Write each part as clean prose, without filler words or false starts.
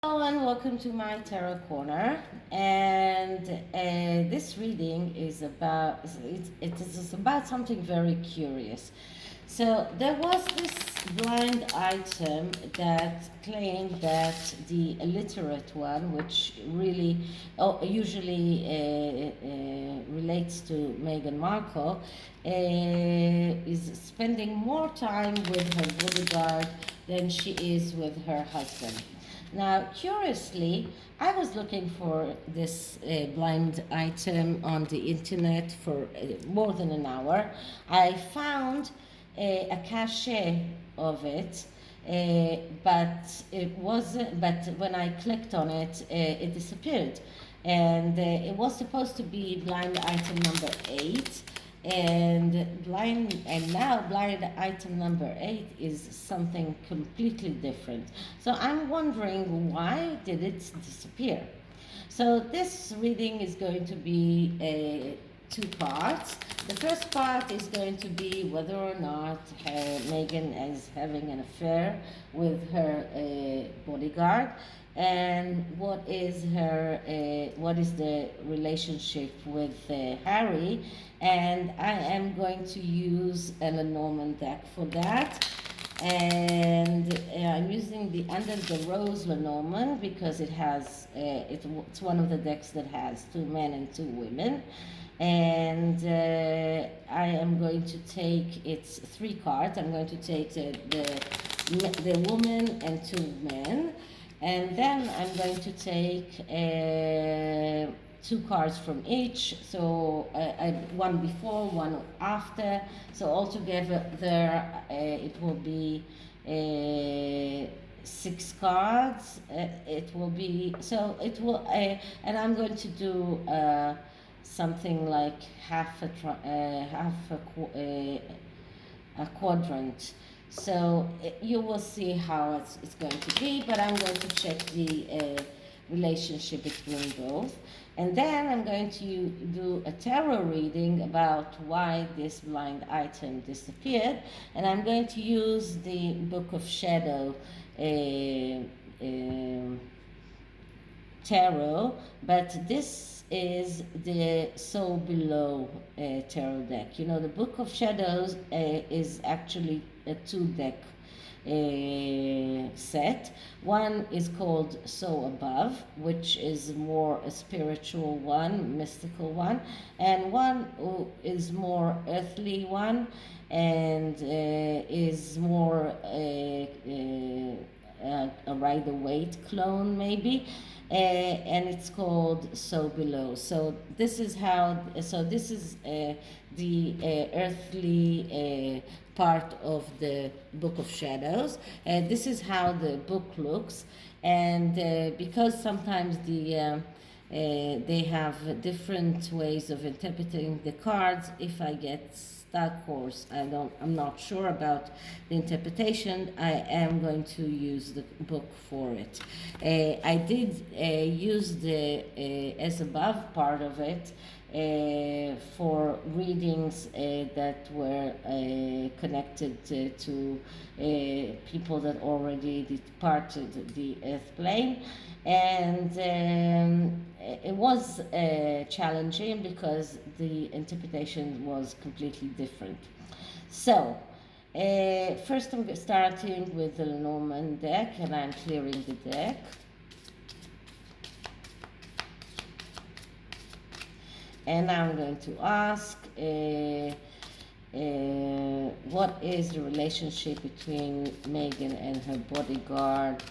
Hello and welcome to my tarot corner. And this reading is about it is about something very curious. So there was this blind item that claimed that the illiterate one, which really usually relates to Meghan Markle, is spending more time with her bodyguard than she is with her husband. Now, curiously, I was looking for this blind item on the internet for more than an hour. I found a cache of it, but it wasn't. But when I clicked on it, it disappeared, and it was supposed to be blind item number 8. And now blind item number 8 is something completely different. So I'm wondering, why did it disappear? So this reading is going to be two parts. The first part is going to be whether or not Meghan is having an affair with her bodyguard, and what is the relationship with Harry. And I am going to use a Lenormand deck for that. And I'm using the Under the Rose Lenormand because it's one of the decks that has 2 men and 2 women. And I am going to take, it's 3 cards. I'm going to take the woman and 2 men. And then I'm going to take 2 cards from each, so one before, one after, so altogether it will be 6 cards. And I'm going to do something like a quadrant. So you will see how it's going to be, but I'm going to check the relationship between both. And then I'm going to do a tarot reading about why this blind item disappeared. And I'm going to use the Book of Shadow tarot, but this is the Soul Below tarot deck. You know, the Book of Shadows is actually a 2-deck set. One is called So Above, which is more a spiritual one, mystical one, and one is more earthly one, and is more a Rider-Waite clone maybe. And it's called So Below. So this is the earthly part of the Book of Shadows. This is how the book looks, and because sometimes they have different ways of interpreting the cards, if I get stuck or I'm not sure about the interpretation, I am going to use the book for it. I did use the as above part of it for readings that were connected to people that already departed the earth plane. And it was challenging because the interpretation was completely different. So first I'm starting with the Lenormand deck, and I'm clearing the deck. And I'm going to ask what is the relationship between Meghan and her bodyguard?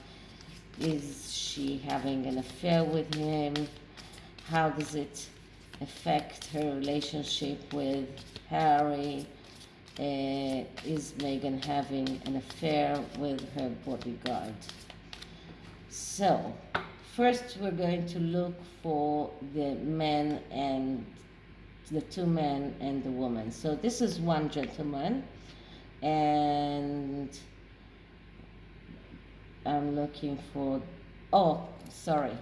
Is she having an affair with him? How does it affect her relationship with Harry? Is Meghan having an affair with her bodyguard? So, first we're going to look for the men and the 2 men and the woman. So this is one gentleman, and I'm looking for, oh, sorry,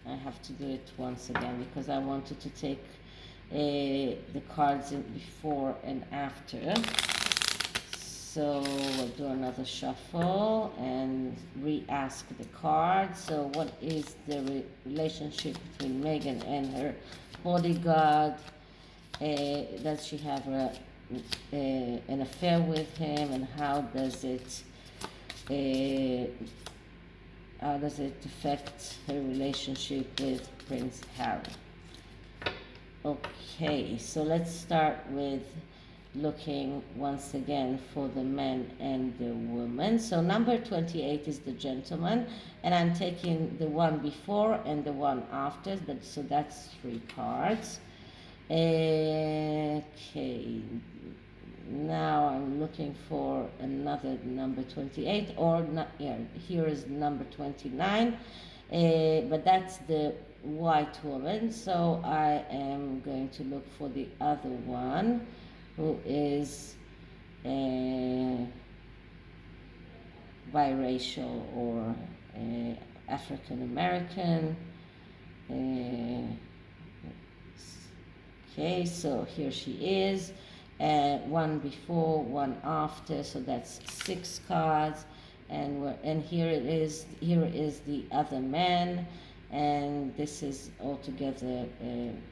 I have to do it once again because I wanted to take the cards in before and after. So we'll do another shuffle and re-ask the card. So what is the relationship between Meghan and her bodyguard? Does she have an affair with him, and how does it affect her relationship with Prince Harry? Okay, so let's start with looking once again for the man and the woman. So number 28 is the gentleman, and I'm taking the one before and the one after, so that's 3 cards. Okay, now I'm looking for another number 28, or not, yeah, here is number 29, but that's the white woman, so I am going to look for the other one, who is biracial or African American. Okay, so here she is, one before, one after, so that's 6 cards, and here it is. Here is the other man, and this is altogether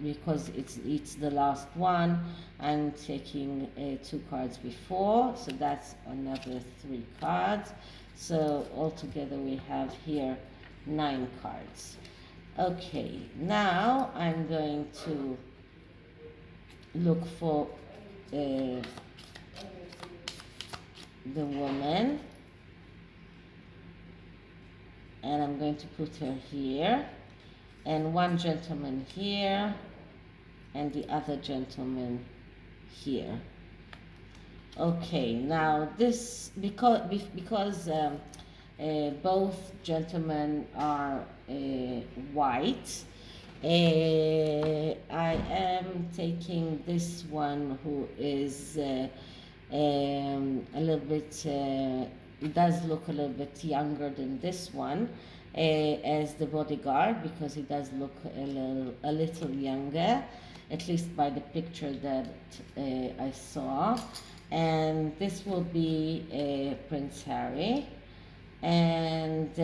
because it's the last one. I'm taking 2 cards before, so that's another 3 cards. So altogether we have here 9 cards. Okay, now I'm going to look for the woman, and I'm going to put her here, and one gentleman here, and the other gentleman here. Okay, now this, because both gentlemen are white, I am taking this one who is a little bit, does look a little bit younger than this one, as the bodyguard, because he does look a little younger, at least by the picture that I saw. And this will be Prince Harry. And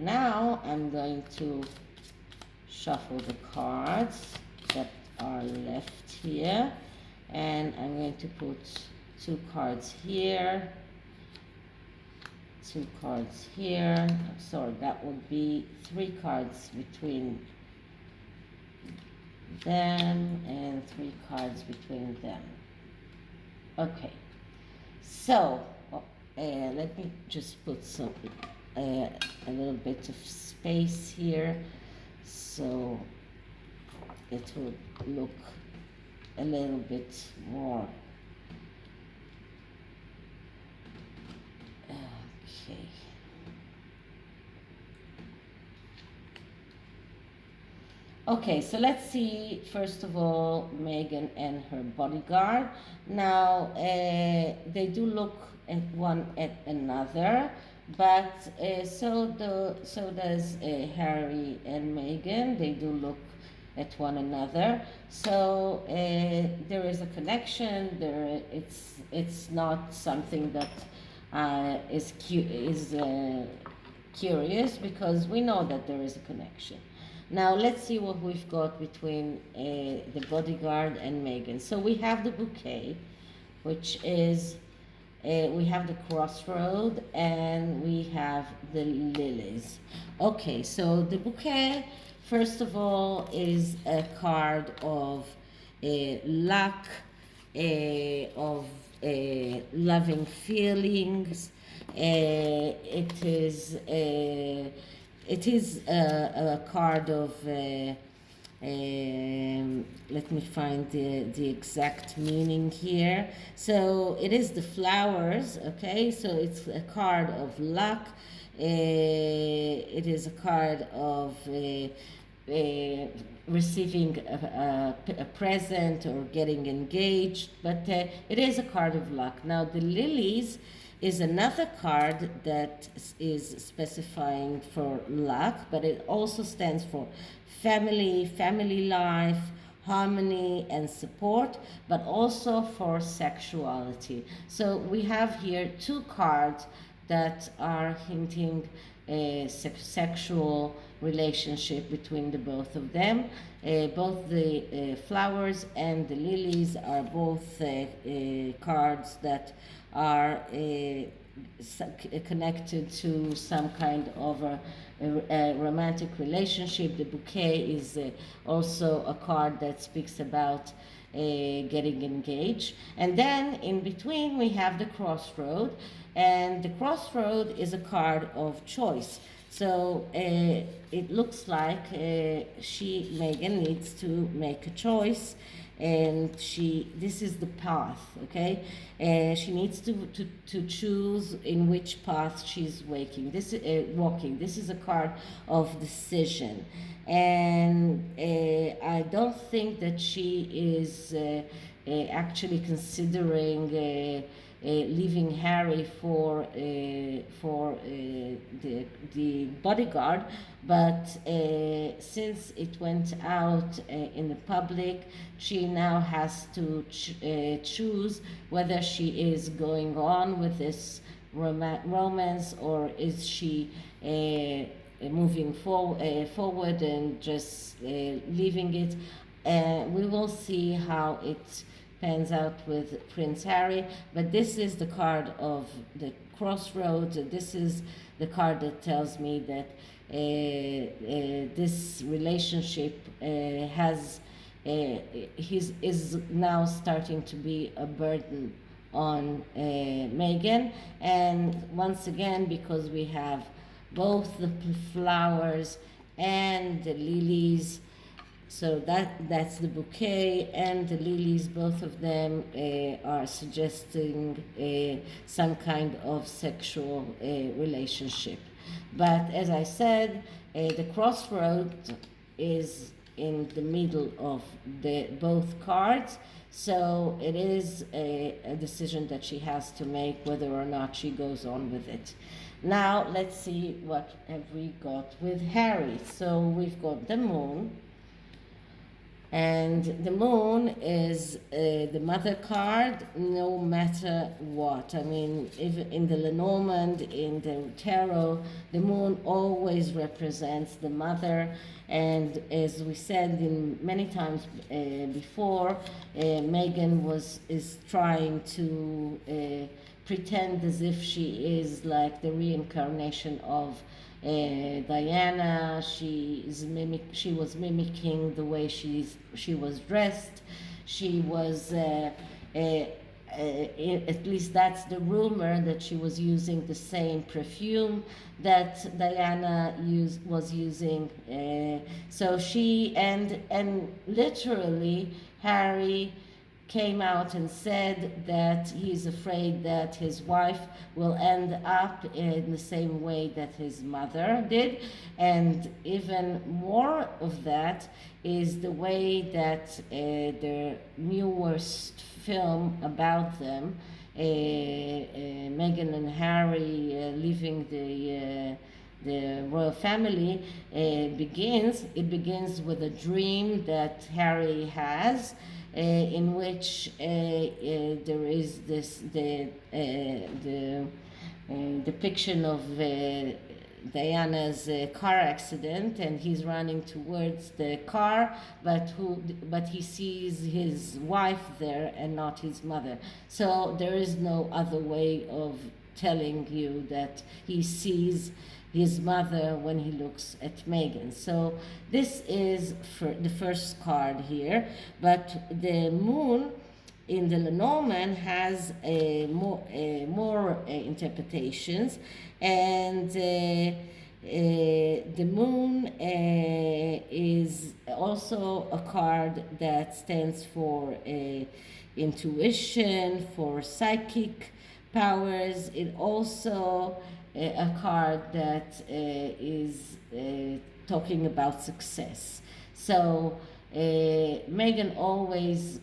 now I'm going to shuffle the cards that are left here, and I'm going to put 2 cards here, 2 cards here. Sorry, that would be 3 cards between them and 3 cards between them. Okay, so let me just put some a little bit of space here, so it would look a little bit more. Okay. Okay, so let's see, first of all, Meghan and her bodyguard. Now, they do look at one at another, but so does Harry and Meghan. They do look at one another. So there is a connection. It's not something that is curious, because we know that there is a connection. Now let's see what we've got between the bodyguard and Meghan. So we have the bouquet, which is, we have the crossroad, and we have the lilies. Okay, so the bouquet, first of all, is a card of luck, of loving feelings. It is a card of, let me find the exact meaning here. So it is the flowers, okay? So it's a card of luck. It is a card of receiving a present or getting engaged, but it is a card of luck. Now the lilies is another card that is specifying for luck, but it also stands for family life, harmony and support, but also for sexuality. So we have here two cards that are hinting a sexual relationship between the both of them. Both the flowers and the lilies are both cards that are connected to some kind of a romantic relationship. The bouquet is also a card that speaks about getting engaged. And then in between we have the crossroad, and the crossroad is a card of choice. So it looks like Meghan needs to make a choice, and this is the path, okay? She needs to choose in which path she's walking. This is a card of decision, and I don't think that she is actually considering leaving Harry for the bodyguard, but since it went out in the public, she now has to choose whether she is going on with this romance, or is she moving forward and just leaving it. We will see how it pans out with Prince Harry, but this is the card of the crossroads. This is the card that tells me that this relationship is now starting to be a burden on Meghan. And once again, because we have both the flowers and the lilies, so that's the bouquet and the lilies. Both of them are suggesting some kind of sexual relationship. But as I said, the crossroad is in the middle of both cards. So it is a decision that she has to make, whether or not she goes on with it. Now let's see what have we got with Harry. So we've got the moon. And the moon is the mother card, no matter what. I mean, even in the Lenormand, in the tarot, the moon always represents the mother. And as we said in many times before, Meghan is trying to pretend as if she is like the reincarnation of Diana. She was mimicking the way she was dressed. She was at least that's the rumor, that she was using the same perfume that Diana was using. So she and literally Harry came out and said that he's afraid that his wife will end up in the same way that his mother did. And even more of that is the way that the newest film about them, Meghan and Harry leaving the royal family, begins. It begins with a dream that Harry has, in which there is the depiction of Diana's car accident, and he's running towards the car, but he sees his wife there and not his mother. So there is no other way of telling you that he sees his mother when he looks at Meghan. So this is for the first card here, but the moon in the Lenormand has more interpretations, and the moon is also a card that stands for intuition, for psychic powers. It also a card that is talking about success. So Meghan always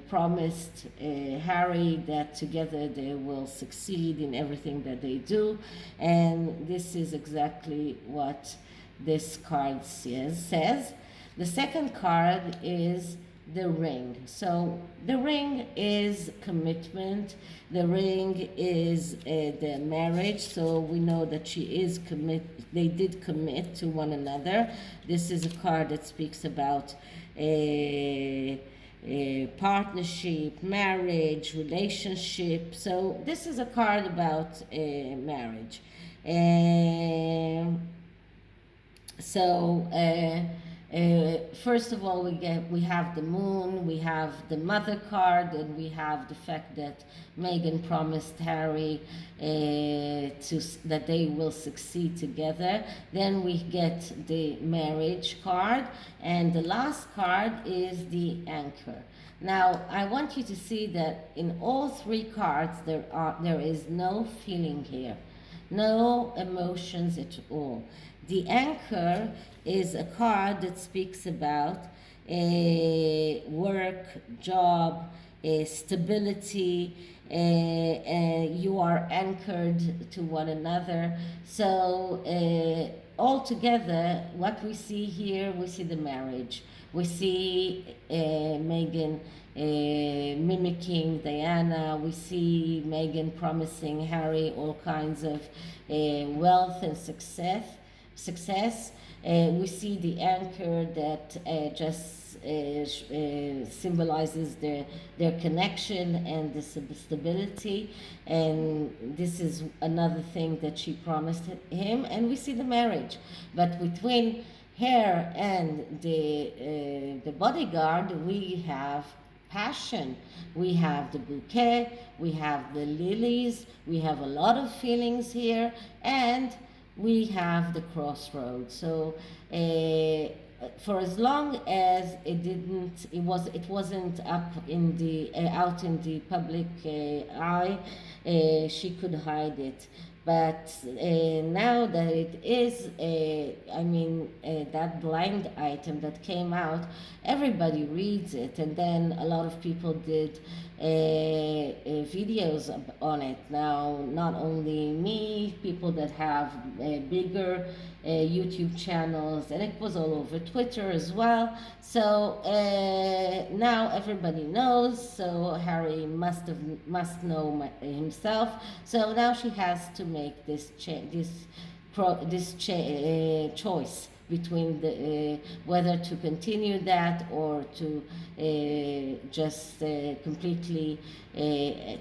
promised Harry that together they will succeed in everything that they do, and this is exactly what this card says. The second card is the ring. So the ring is commitment. The ring is the marriage. So we know that they did commit to one another. This is a card that speaks about partnership, marriage, relationship. So this is a card about marriage. First of all, we have the moon, we have the mother card, and we have the fact that Meghan promised Harry that they will succeed together. Then we get the marriage card, and the last card is the anchor. Now, I want you to see that in all three cards there is no feeling here, no emotions at all. The anchor is a card that speaks about work, job, stability. You are anchored to one another. So altogether, what we see here, we see the marriage. We see Meghan mimicking Diana. We see Meghan promising Harry all kinds of wealth and success. We see the anchor that just symbolizes their connection and the stability, and this is another thing that she promised him. And we see the marriage, but between her and the bodyguard, we have passion, we have the bouquet, we have the lilies, we have a lot of feelings here, and we have the crossroads. So for as long as it wasn't up in the out in the public eye, she could hide it. But now that it is, that blind item that came out, everybody reads it, and then a lot of people did videos on it. Now, not only me, people that have bigger YouTube channels, and it was all over Twitter as well. So now everybody knows. So Harry must know himself. So now she has to make this choice between whether to continue that or to just completely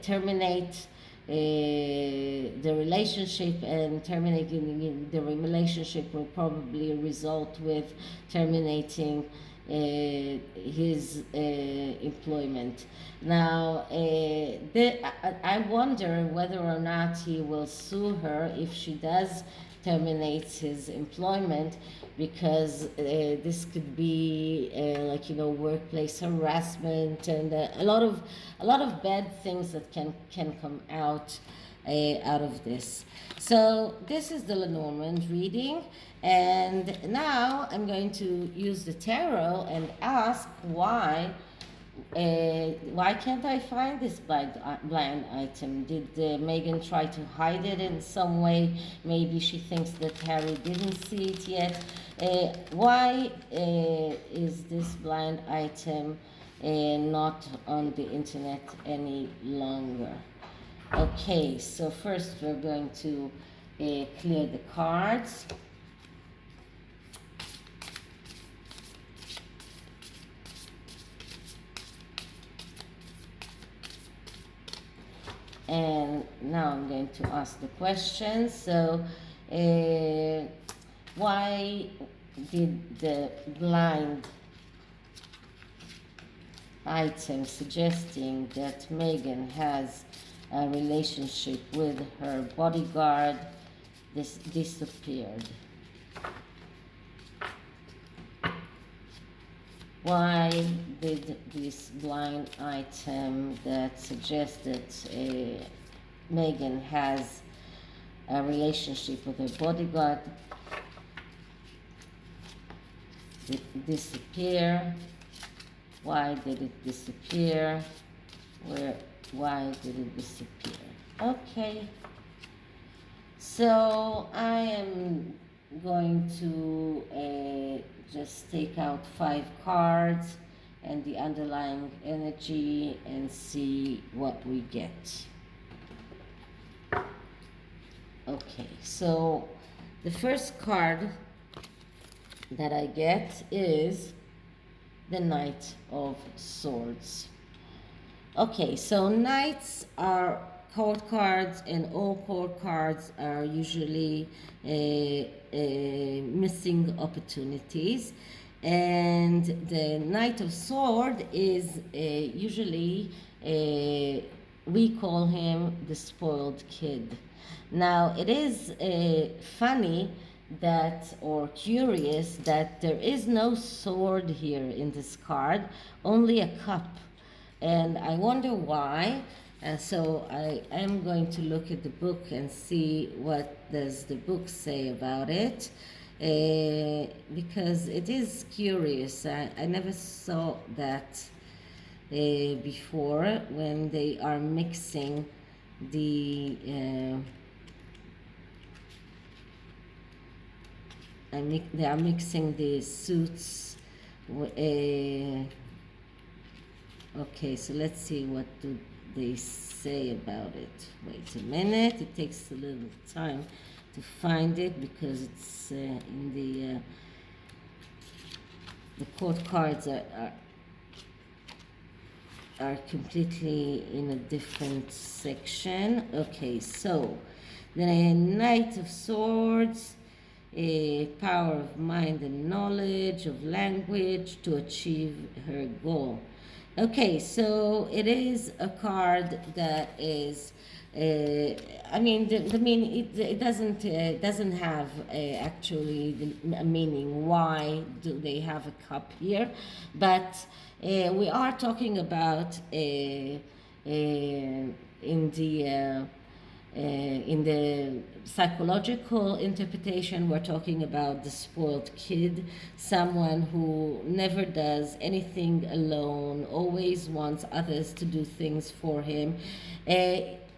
terminate the relationship. And terminating the relationship will probably result with terminating his employment. Now, I wonder whether or not he will sue her if she does terminate his employment, because this could be workplace harassment and a lot of bad things that can come out of this. So this is the Lenormand reading, and now I'm going to use the tarot and ask why can't I find this blind item? Did Meghan try to hide it in some way? Maybe she thinks that Harry didn't see it yet. Why is this blind item not on the internet any longer? Okay, so first we're going to clear the cards. And now I'm going to ask the questions. So, why did the blind item suggesting that Meghan has a relationship with her bodyguard disappeared? Why did this blind item that suggested Meghan has a relationship with her bodyguard disappear? Why did it disappear? Why did it disappear? Okay. So I am going to just take out 5 cards and the underlying energy and see what we get. Okay, so the first card that I get is the Knight of Swords. Okay, so knights are court cards, and all court cards are usually missing opportunities. And the Knight of Sword is usually, we call him the spoiled kid. Now, it is funny that, or curious, that there is no sword here in this card, only a cup. And I wonder why. So I am going to look at the book and see what does the book say about it, because it is curious. I never saw that before, when they are mixing the they are mixing the suits. Okay, so let's see what do they say about it. Wait a minute, it takes a little time to find it because it's in the court cards are completely in a different section. Okay, so the Knight of Swords, a power of mind and knowledge, of language to achieve her goal. Okay, so it is a card that is, I mean, it doesn't have actually a meaning. Why do they have a cup here? But we are talking about in the psychological interpretation, we're talking about the spoiled kid, someone who never does anything alone, always wants others to do things for him,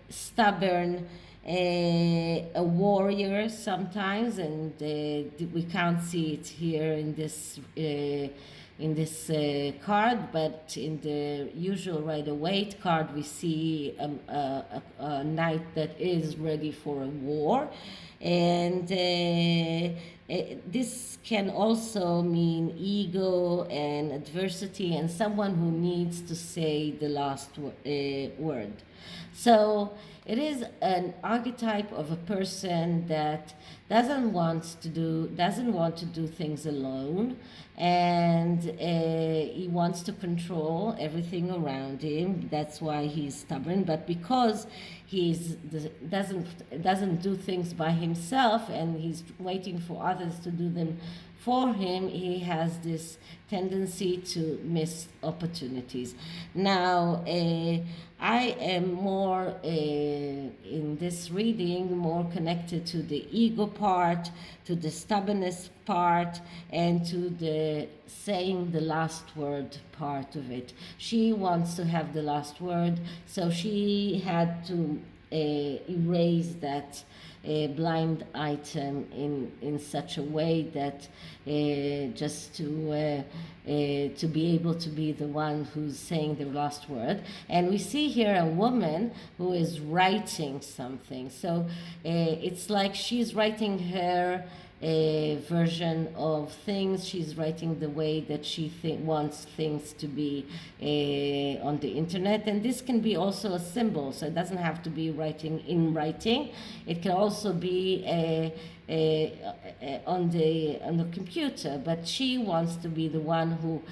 stubborn, a warrior sometimes, and we can't see it here in this card, but in the usual Rider-Waite card we see a knight that is ready for a war. And this can also mean ego and adversity, and someone who needs to say the last word. So it is an archetype of a person that doesn't want to do things alone, and he wants to control everything around him. That's why he's stubborn. But because doesn't do things by himself, and he's waiting for others to do them for him, he has this tendency to miss opportunities. Now, I am more in this reading more connected to the ego part, to the stubbornness part, and to the saying the last word part of it. She wants to have the last word, so she had to erase that blind item in such a way that just to be able to be the one who's saying the last word. And we see here a woman who is writing something. So it's like she's writing her version of things. She's writing the way that she wants things to be on the internet. And this can be also a symbol, so it doesn't have to be writing in writing. It can also be on the computer, but she wants to be the one who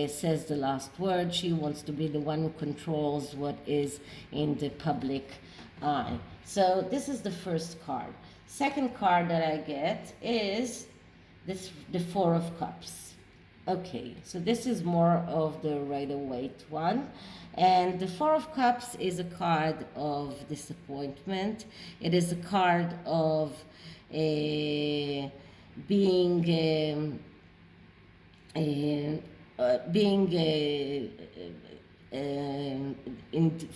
says the last word. She wants to be the one who controls what is in the public eye. So this is the first card. Second card that I get is the Four of Cups. Okay, so this is more of the Rider-Waite one. And the Four of Cups is a card of disappointment. It is a card of being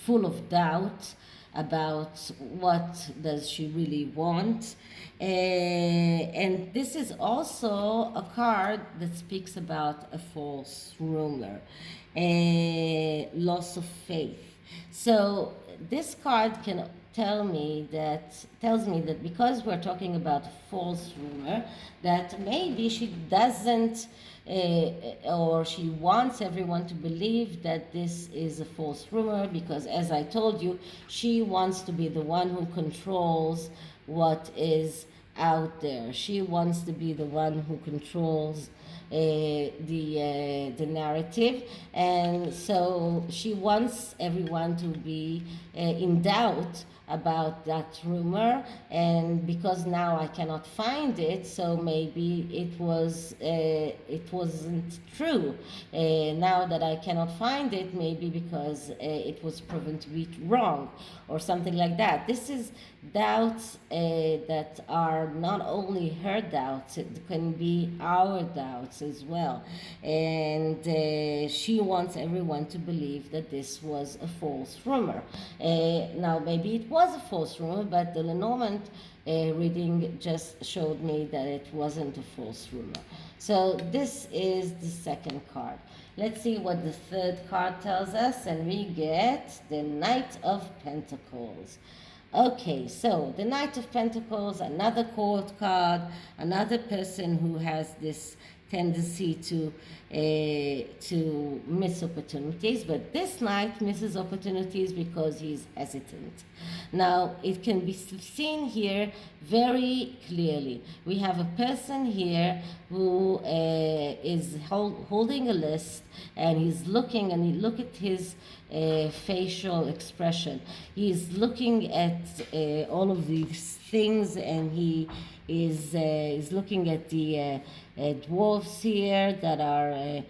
full of doubt, about what does she really want. And this is also a card that speaks about a false rumor, a loss of faith. So this card can tells me that because we're talking about false rumor, that maybe she doesn't or she wants everyone to believe that this is a false rumor, because as I told you, she wants to be the one who controls what is out there. She wants to be the one who controls the narrative, and so she wants everyone to be in doubt about that rumor. And because now I cannot find it, so maybe it wasn't true. Now that I cannot find it, maybe because it was proven to be wrong or something like that. This is doubts that are not only her doubts, it can be our doubts as well. And she wants everyone to believe that this was a false rumor. Now, maybe it was a false rumor, but the Lenormand reading just showed me that it wasn't a false rumor. So this is the second card. Let's see what the third card tells us, and we get the Knight of Pentacles. Okay, so the Knight of Pentacles, another court card, another person who has this tendency to miss opportunities, but this knight misses opportunities because he's hesitant. Now, it can be seen here very clearly. We have a person here who is holding a list, and he's looking, and look at his facial expression. He's looking at all of these things, and he is looking at the dwarfs here that are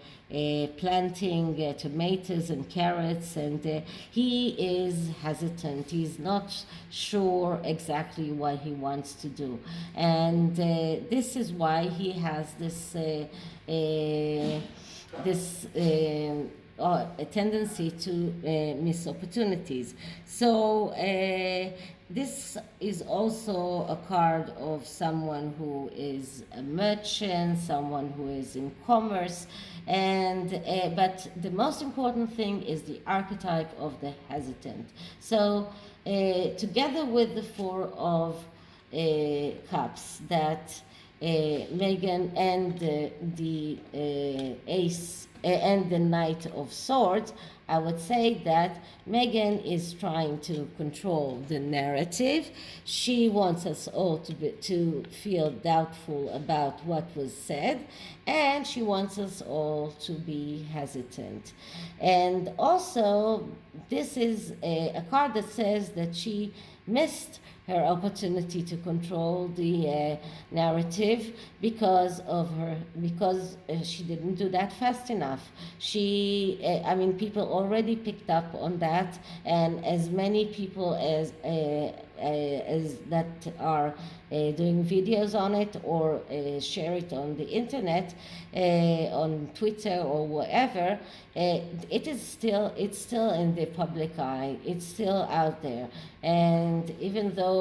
planting tomatoes and carrots, and he is hesitant. He's not sure exactly what he wants to do, and this is why he has this a tendency to miss opportunities. So this is also a card of someone who is a merchant, someone who is in commerce, and but the most important thing is the archetype of the hesitant. So together with the Four of Cups, that Meghan and the Ace and the Knight of Swords, I would say that Meghan is trying to control the narrative. She wants us all to feel doubtful about what was said, and she wants us all to be hesitant. And also, this is a card that says that she missed her opportunity to control the narrative because she didn't do that fast enough. I mean, people already picked up on that, and as many people as that are doing videos on it or share it on the internet, on Twitter or whatever, it's still in the public eye. It's still out there, and even though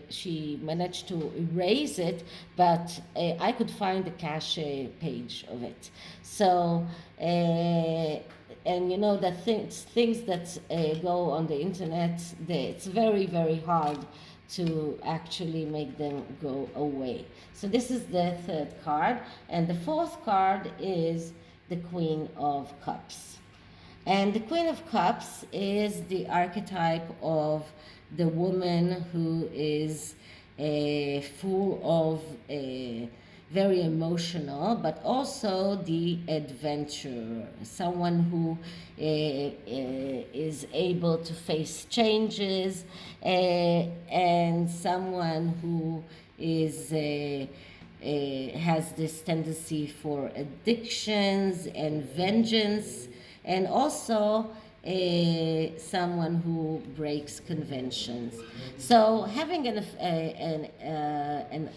she managed to erase it, but I could find the cache page of it. So and you know that things that go on the internet, it's very, very hard to actually make them go away. So this is the third card, and the fourth card is the Queen of Cups. And the Queen of Cups is the archetype of the woman who is full of very emotional, but also the adventurer, someone who is able to face changes, and someone who is has this tendency for addictions and vengeance, and also someone who breaks conventions. So having an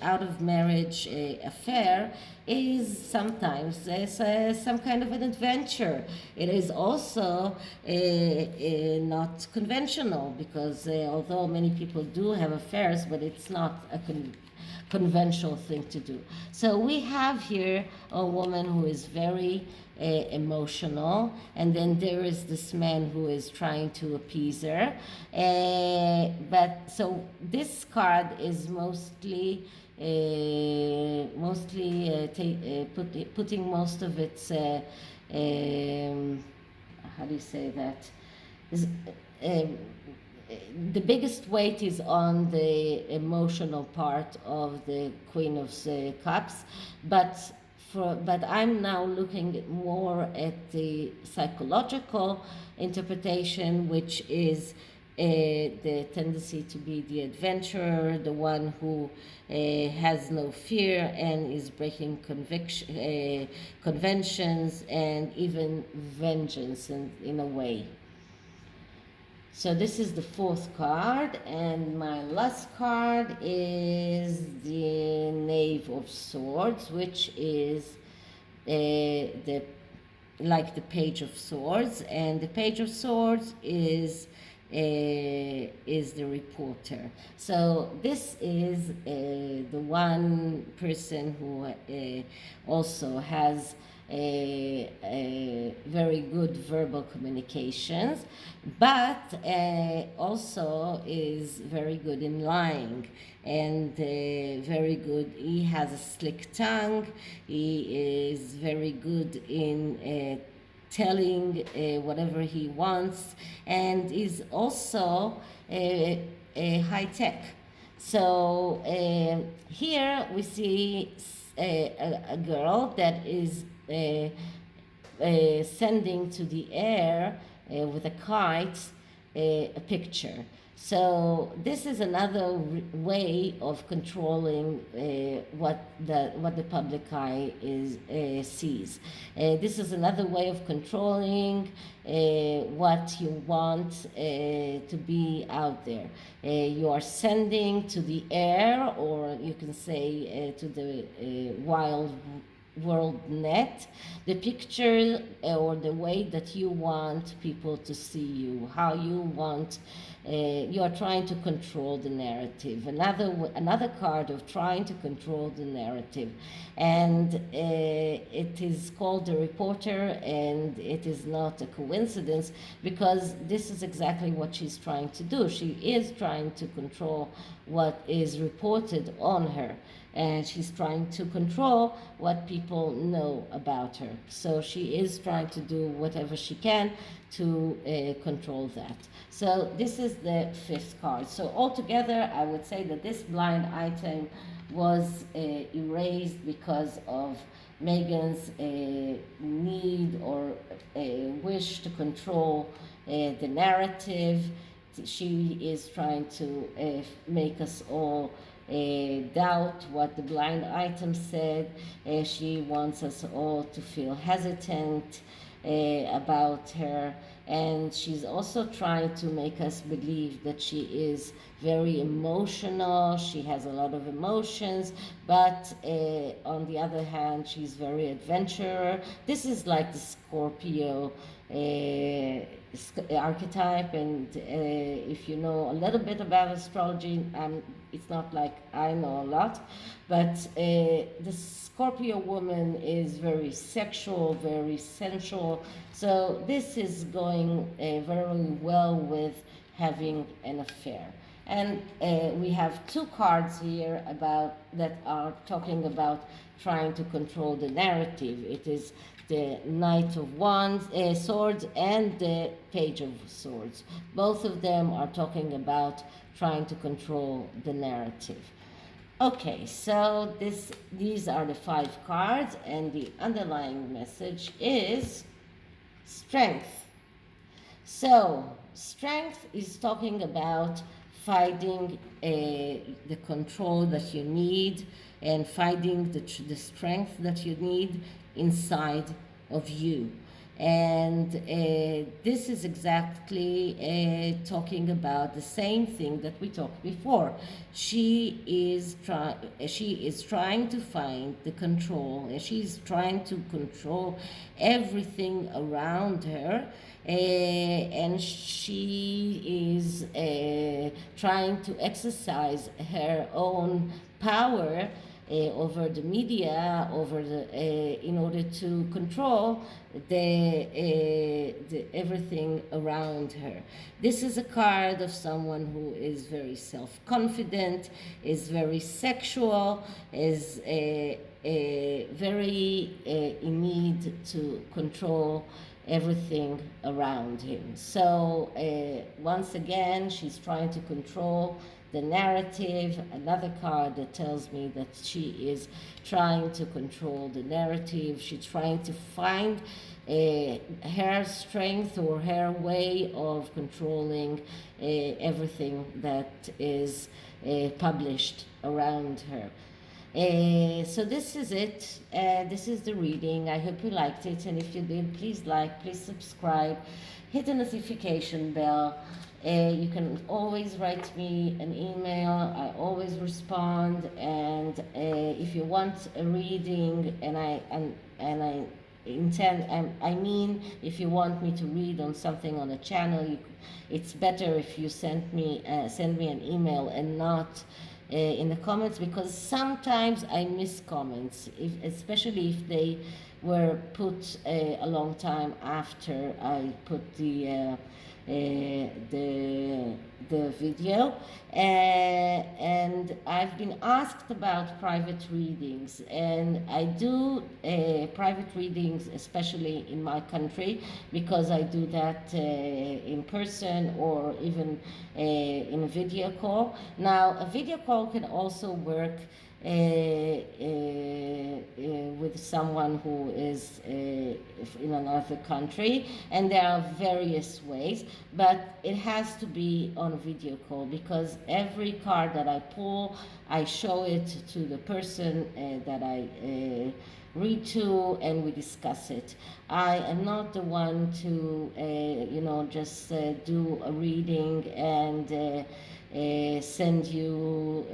out of marriage affair is sometimes some kind of an adventure. It is also not conventional, because although many people do have affairs, but it's not a conventional thing to do. So we have here a woman who is very emotional, and then there is this man who is trying to appease her. But so this card is mostly putting most of its how do you say that, is the biggest weight is on the emotional part of the Queen of Cups, but I'm now looking more at the psychological interpretation, which is the tendency to be the adventurer, the one who has no fear and is breaking conventions and even vengeance in a way. So this is the fourth card, and my last card is the Knave of Swords, which is the Page of Swords, and the Page of Swords is the reporter. So this is the one person who also has very good verbal communications, but also is very good in lying, and very good. He has a slick tongue. He is very good in telling whatever he wants, and is also high tech. So here we see a girl that is sending to the air with a kite a picture. So this is another way of controlling what the public eye sees. This is another way of controlling what you want to be out there. You are sending to the air, or you can say to the wild world net, the picture or the way that you want people to see you, how you want. You are trying to control the narrative. Another card of trying to control the narrative, and it is called the reporter, and it is not a coincidence, because this is exactly what she's trying to do. She is trying to control what is reported on her, and she's trying to control what people know about her. So she is trying to do whatever she can to control that. So this is the fifth card. So altogether, I would say that this blind item was erased because of Meghan's need or wish to control the narrative. She is trying to make us all doubt what the blind item said. She wants us all to feel hesitant about her, and she's also trying to make us believe that she is very emotional. She has a lot of emotions, but on the other hand, she's very adventurer. This is like the Scorpio archetype, and if you know a little bit about astrology, it's not like I know a lot, but the Scorpio woman is very sexual, very sensual. So this is going very well with having an affair. And we have two cards here that are talking about trying to control the narrative. It is the Knight of Swords and the Page of Swords. Both of them are talking about trying to control the narrative. Okay, so these are the 5 cards, and the underlying message is strength. So strength is talking about finding the control that you need, and finding the strength that you need inside of you. And this is exactly talking about the same thing that we talked before. She is trying to find the control, and she's trying to control everything around her. And she is trying to exercise her own power over the media, in order to control the everything around her. This is a card of someone who is very self-confident, is very sexual, is very in need to control everything around him. So once again, she's trying to control the narrative. Another card that tells me that she is trying to control the narrative. She's trying to find her strength or her way of controlling everything that is published around her. So this is it. This is the reading. I hope you liked it, and if you did, please like, please subscribe, hit the notification bell. You can always write me an email. I always respond. And if you want a reading, and I intend, I mean, if you want me to read on something on a channel, it's better if you send me an email and not in the comments, because sometimes I miss comments, especially if they were put a long time after I put the video. And I've been asked about private readings, and I do private readings, especially in my country, because I do that in person or even in a video call. Now, a video call can also work with someone who is in another country, and there are various ways, but it has to be on a video call, because every card that I pull, I show it to the person that I read to, and we discuss it. I am not the one to just do a reading and send you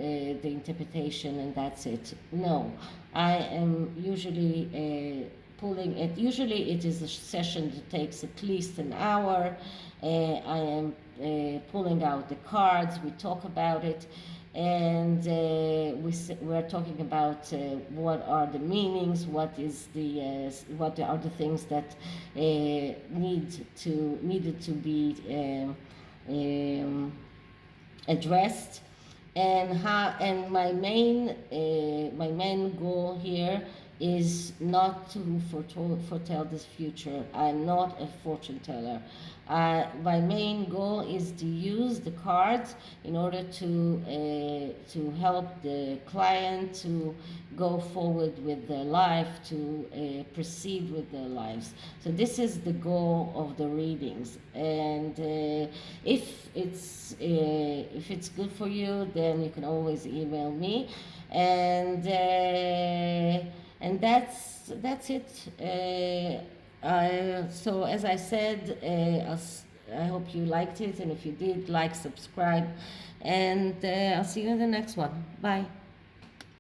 the interpretation and that's it. No, I am usually pulling it. Usually it is a session that takes at least an hour. I am pulling out the cards, we talk about it, and we're talking about what are the meanings, what are the things that needed to be addressed, and my main goal here is not to foretell this future. I'm not a fortune teller. My main goal is to use the cards in order to help the client to go forward with their life, to proceed with their lives. So this is the goal of the readings. And if it's good for you, then you can always email me. And that's it. So as I said, I hope you liked it, and if you did, like, subscribe, and I'll see you in the next one. Bye.